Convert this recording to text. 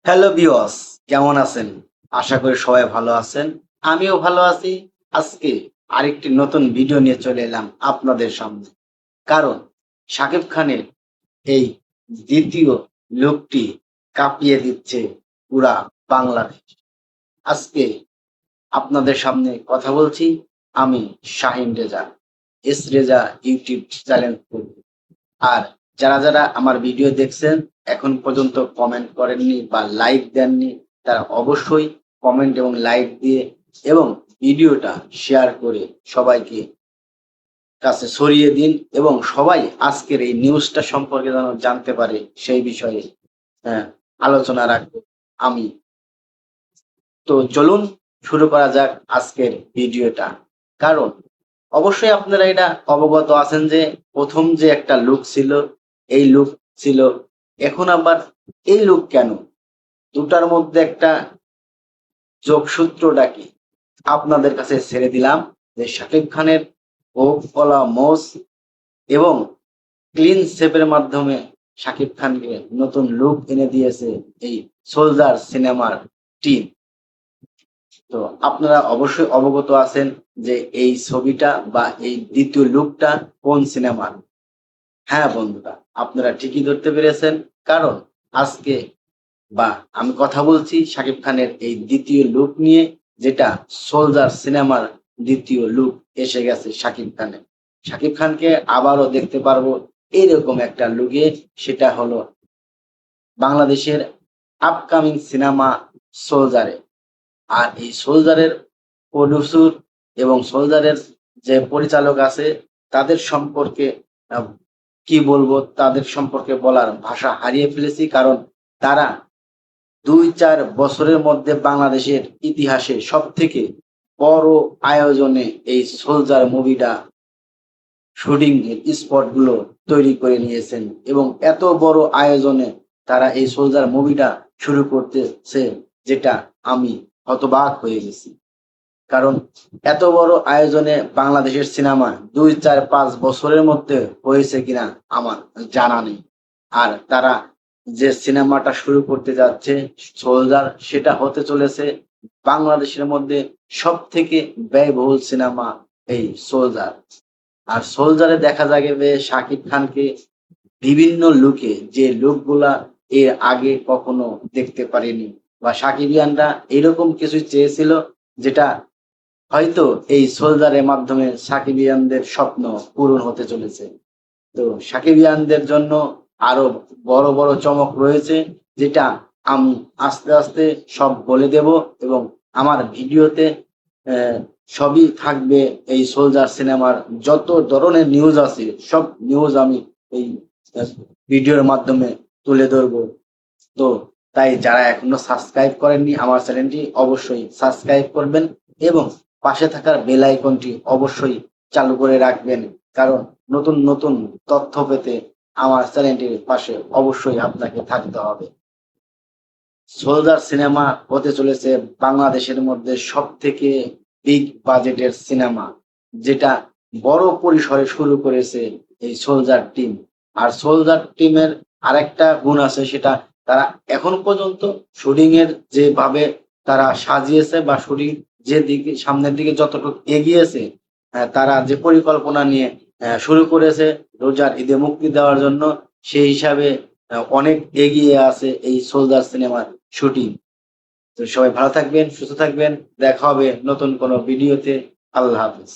Hello viewers, কেমন আছেন? আশা করি সবাই ভালো আছেন। আমিও ভালো আছি। আজকে আরেকটি নতুন ভিডিও নিয়ে চলে এলাম আপনাদের সামনে। কারণ শাকিব খানের এই দ্বিতীয় লুকটি কাঁপিয়ে দিচ্ছে পুরা বাংলাদেশ। আজকে আপনাদের সামনে কথা বলছি আমি Shahin Reza, S Reza YouTube channel থেকে। আর যারা আমার ভিডিও দেখছেন এখন পর্যন্ত কমেন্ট করেননি বা লাইক দেননি, তারা অবশ্যই কমেন্ট এবং লাইক দিয়ে এবং ভিডিওটা শেয়ার করে সবাইকে কাছে ছড়িয়ে দিন এবং সবাই আজকের এই নিউজটা সম্পর্কে যেন জানতে পারে সেই বিষয়ে হ্যাঁ, আলোচনা রাখবো আমি। তো চলুন শুরু করা যাক আজকের ভিডিওটা। কারণ অবশ্যই আপনারা এটা অবগত আছেন যে প্রথম যে একটা লুক ছিল, এই লুক ছিল, এখন আবার এই লুক কেন? দুটার মধ্যে একটা যোগসূত্রটা কি? আপনাদের কাছে ছেড়ে দিলাম যে শাকিব খানের ওক কলা মোজ এবং ক্লিন শেপের মাধ্যমে শাকিব খানকে নতুন লুক এনে দিয়েছে এই সোলজার সিনেমার টিম। তো আপনারা অবশ্যই অবগত আছেন যে এই ছবিটা বা এই দ্বিতীয় লুকটা কোন সিনেমার। হ্যাঁ বন্ধুরা, আপনারা ঠিকই ধরতে পেরেছেন। কারণ আজকে বা আমি কথা বলছি শাকিব খানের এই দ্বিতীয় লুক নিয়ে, যেটা সোলজার সিনেমার দ্বিতীয় লুক এসে গেছে শাকিব খানের। শাকিব খানকে আবারও দেখতে পারবো এইরকম একটা লুকে, সেটা হলো বাংলাদেশের আপকামিং সিনেমা সোলজারে। আর এই সোলজারের প্রডিউসার এবং সোলজারের যে পরিচালক আছে তাদের সম্পর্কে আহ, কি বলবো, তাদের সম্পর্কে বলার ভাষা হারিয়ে ফেলেছি। কারণ তারা ২-৪ বছরের মধ্যে বাংলাদেশের ইতিহাসে সব থেকে বড় আয়োজনে এই সোলজার মুভিটা শুটিং এর স্পট গুলো তৈরি করে নিয়েছেন এবং এত বড় আয়োজনে তারা এই সোলজার মুভিটা শুরু করতেছে, যেটা আমি হতবাক হয়ে গেছি। কারণ এত বড় আয়োজনে বাংলাদেশের সিনেমা ২-৪-৫ বছরের মধ্যে হয়েছে কিনা আমার জানা নেই। আর তারা যে সিনেমাটা শুরু করতে যাচ্ছে সোলজার, সেটা হতে চলেছে বাংলাদেশের মধ্যে সব থেকে ব্যয়বহুল সিনেমা এই সোলজার। আর সোলজারে দেখা যাবে শাকিব খানকে বিভিন্ন লুকে, যে লুকগুলা এর আগে কখনো দেখতে পারিনি, বা সাকিবিয়ানরা এরকম কিছু চেয়েছিল যেটা হয়তো এই সোলজারের মাধ্যমে সাকিবিয়ানদের স্বপ্ন পূরণ হতে চলেছে। তো সাকিবিয়ানদের জন্য আরো বড় বড় চমক রয়েছে, যেটা আমি আস্তে আস্তে সব বলে দেব এবং আমার ভিডিওতে সবই থাকবে। এই সোলজার সিনেমার যত ধরনের নিউজ আছে সব নিউজ আমি এই ভিডিওর মাধ্যমে তুলে ধরবো। তো তাই যারা এখনো সাবস্ক্রাইব করেননি আমার চ্যানেলটি অবশ্যই সাবস্ক্রাইব করবেন এবং পাশে থাকার বেল আইকনটি অবশ্যই চালু করে রাখবেন। কারণ নতুন নতুন তথ্য পেতে আমার চ্যানেলটির পাশে অবশ্যই আপনাকে থাকতে হবে। সোলজার সিনেমা হতে চলেছে বাংলাদেশের মধ্যে সব থেকে বিগ বাজেটের সিনেমা, যেটা বড় পরিসরে শুরু করেছে এই সোলজার টিম। আর সোলজার টিমের আরেকটা গুণ আছে, সেটা তারা এখন পর্যন্ত শুটিং এর যেভাবে তারা সাজিয়েছে বা শুটিং যে দিকে সামনের দিকে যতটুকু এগিয়েছে, তারা যে পরিকল্পনা নিয়ে শুরু করেছে রোজার ঈদে মুক্তি দেওয়ার জন্য, সেই হিসাবে অনেক এগিয়ে আছে এই সোলজার সিনেমার শুটিং। তো সবাই ভালো থাকবেন, সুস্থ থাকবেন। দেখা হবে নতুন কোনো ভিডিওতে। আল্লাহ হাফেজ।